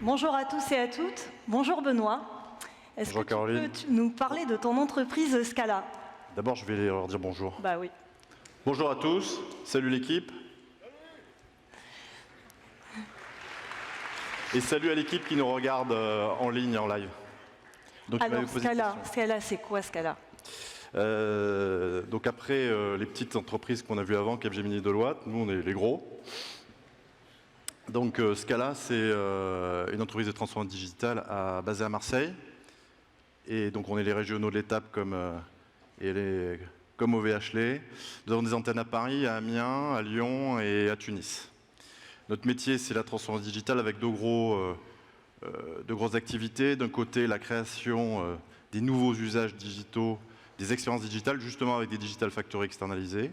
Bonjour à tous et à toutes. Bonjour Benoît. Est-ce que Caroline. tu peux nous parler de ton entreprise Scala? D'abord, je vais leur dire bonjour. Bah oui. Bonjour à tous. Salut l'équipe. Et salut à l'équipe qui nous regarde en ligne, en live. Donc, alors Scala, c'est quoi Scala? Donc après les petites entreprises qu'on a vues avant, Capgemini et Deloitte, nous on est les gros. Donc Scala, c'est une entreprise de transformation digitale basée à Marseille. Et donc on est les régionaux de l'étape comme OVH Les. Nous avons des antennes à Paris, à Amiens, à Lyon et à Tunis. Notre métier, c'est la transformation digitale avec deux grosses activités. D'un côté, la création des nouveaux usages digitaux, des expériences digitales, justement avec des digital factories externalisées.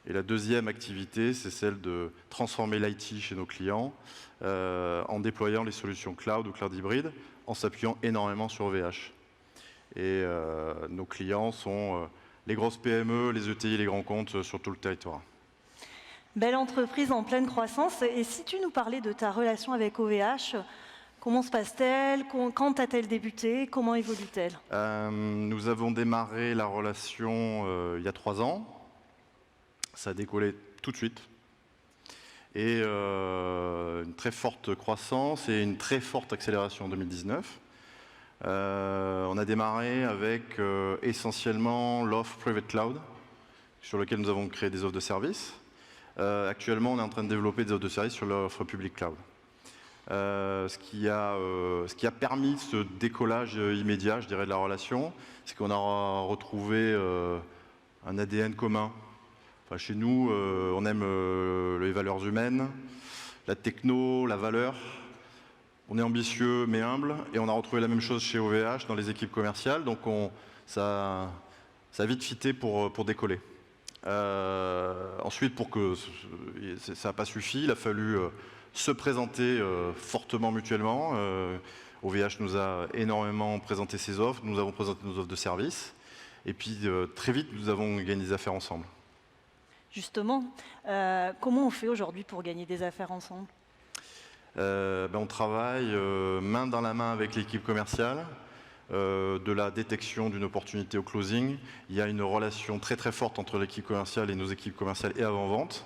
Et la deuxième activité, c'est celle de transformer l'IT chez nos clients en déployant les solutions cloud ou cloud hybride, en s'appuyant énormément sur OVH. Et nos clients sont les grosses PME, les ETI, les grands comptes sur tout le territoire. Belle entreprise en pleine croissance. Et si tu nous parlais de ta relation avec OVH, comment se passe-t-elle? Quand a-t-elle débuté? Comment évolue-t-elle? Nous avons démarré la relation il y a 3 ans. Ça a décollé tout de suite. Et une très forte croissance et une très forte accélération en 2019. On a démarré avec essentiellement l'offre Private Cloud, sur lequel nous avons créé des offres de services. Actuellement, on est en train de développer des offres de services sur l'offre Public Cloud. Ce qui a permis ce décollage immédiat, je dirais, de la relation, c'est qu'on a retrouvé un ADN commun. Enfin, chez nous, on aime les valeurs humaines, la techno, la valeur. On est ambitieux mais humble, et on a retrouvé la même chose chez OVH dans les équipes commerciales, donc ça a vite fité pour décoller. Ensuite, pour que ça n'a pas suffi, il a fallu se présenter fortement mutuellement. OVH nous a énormément présenté ses offres, nous avons présenté nos offres de services, et puis très vite nous avons gagné des affaires ensemble. Justement, comment on fait aujourd'hui pour gagner des affaires ensemble? On travaille main dans la main avec l'équipe commerciale, de la détection d'une opportunité au closing. Il y a une relation très très forte entre l'équipe commerciale et nos équipes commerciales et avant-vente.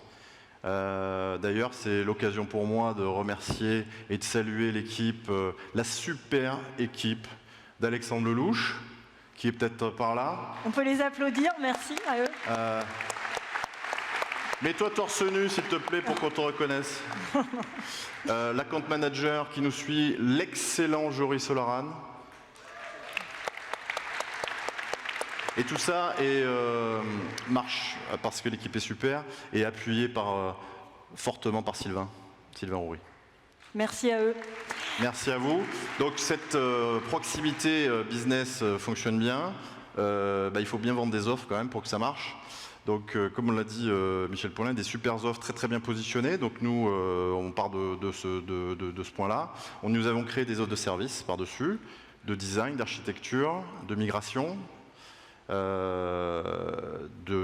D'ailleurs, c'est l'occasion pour moi de remercier et de saluer l'équipe, la super équipe d'Alexandre Lelouch, qui est peut-être par là. On peut les applaudir, merci à eux. Mets-toi torse nu, s'il te plaît, pour qu'on te reconnaisse. L'account manager qui nous suit, l'excellent Joris Solaran. Et tout ça marche parce que l'équipe est super et appuyé fortement par Sylvain Roury. Merci à eux. Merci à vous. Donc cette proximité business fonctionne bien. Il faut bien vendre des offres quand même pour que ça marche. Donc, comme on l'a dit Michel Paulin, des super offres très très bien positionnées. Donc nous, on part de ce point-là. Nous avons créé des offres de services par-dessus, de design, d'architecture, de migration,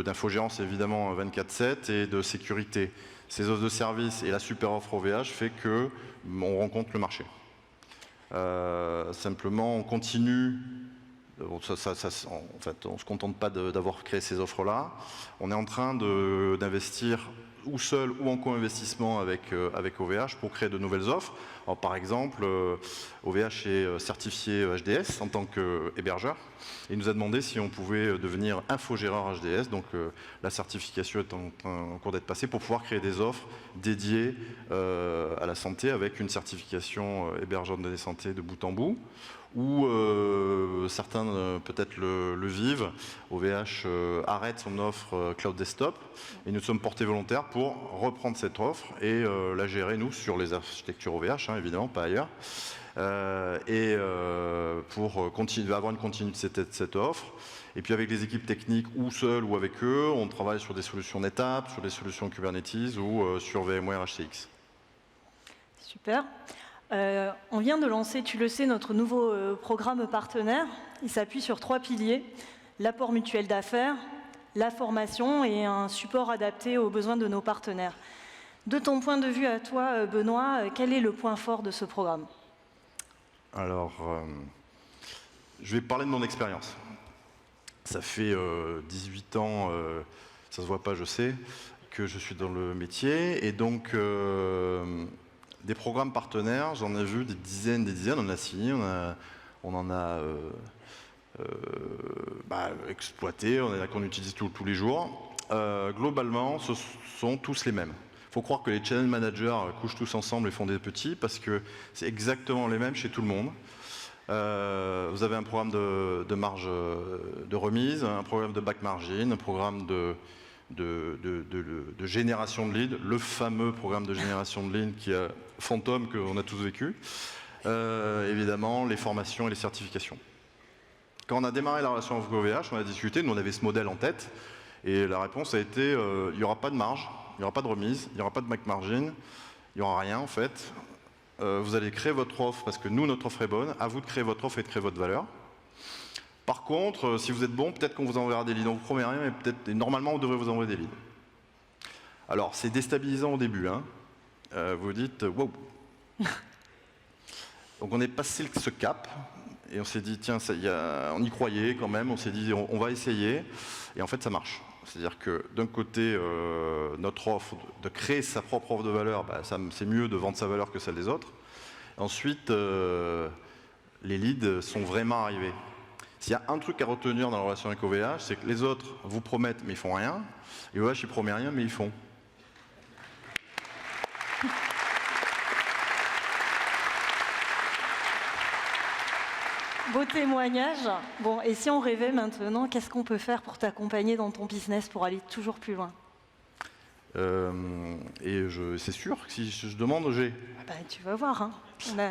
d'infogérance évidemment 24/7 et de sécurité. Ces offres de services et la super offre OVH fait qu'on rencontre le marché. Simplement, on continue. En fait, on ne se contente pas d'avoir créé ces offres-là. On est en train d'investir ou seul ou en co-investissement avec OVH pour créer de nouvelles offres. Alors, par exemple, OVH est certifié HDS en tant qu'hébergeur. Et il nous a demandé si on pouvait devenir infogéreur HDS. Donc la certification est en cours d'être passée pour pouvoir créer des offres dédiées à la santé avec une certification hébergeur de données santé de bout en bout. Ou certains peut-être le vivent, OVH arrête son offre Cloud Desktop et nous sommes portés volontaires pour reprendre cette offre et la gérer nous sur les architectures OVH, évidemment, pas ailleurs, pour avoir une continuité de cette offre. Et puis avec les équipes techniques ou seules ou avec eux, on travaille sur des solutions NetApp, sur des solutions Kubernetes ou sur VMware HCX. Super. On vient de lancer, tu le sais, notre nouveau programme partenaire. Il s'appuie sur 3 piliers: l'apport mutuel d'affaires, la formation et un support adapté aux besoins de nos partenaires. De ton point de vue à toi, Benoît, quel est le point fort de ce programme? Alors, je vais parler de mon expérience. Ça fait 18 ans, ça se voit pas, je sais, que je suis dans le métier. Et donc, des programmes partenaires, j'en ai vu des dizaines, on en a signé, on en a exploité, qu'on utilise tous les jours. Globalement, ce sont tous les mêmes. Il faut croire que les channel managers couchent tous ensemble et font des petits, parce que c'est exactement les mêmes chez tout le monde. Vous avez un programme de marge de remise, un programme de back margin, un programme de génération de leads, le fameux programme de génération de leads qui a fantôme qu'on a tous vécu. Évidemment, les formations et les certifications. Quand on a démarré la relation avec OVH, on a discuté, nous on avait ce modèle en tête, et la réponse a été il n'y aura pas de marge, il n'y aura pas de remise, il n'y aura pas de back margin, il n'y aura rien en fait. Vous allez créer votre offre parce que nous, notre offre est bonne. À vous de créer votre offre et de créer votre valeur. Par contre, si vous êtes bon, peut-être qu'on vous enverra des leads. On vous promet rien, mais peut-être, normalement, on devrait vous envoyer des leads. Alors, c'est déstabilisant au début. Hein. Vous dites, wow. Donc, on est passé ce cap et on s'est dit, tiens, on y croyait quand même. On s'est dit, on va essayer. Et en fait, ça marche. C'est-à-dire que d'un côté, notre offre, de créer sa propre offre de valeur, c'est mieux de vendre sa valeur que celle des autres. Ensuite, les leads sont vraiment arrivés. S'il y a un truc à retenir dans la relation avec OVH, c'est que les autres vous promettent mais ils font rien, et OVH il promet rien mais ils font. Beau témoignage. Bon, et si on rêvait maintenant, qu'est-ce qu'on peut faire pour t'accompagner dans ton business pour aller toujours plus loin? C'est sûr que si je demande, j'ai. Tu vas voir. Hein.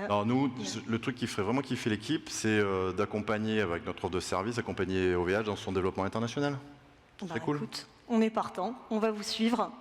Alors nous, le truc qui ferait vraiment kiffer l'équipe, c'est d'accompagner avec notre offre de service, accompagner OVH dans son développement international. C'est cool. Écoute, on est partant, on va vous suivre.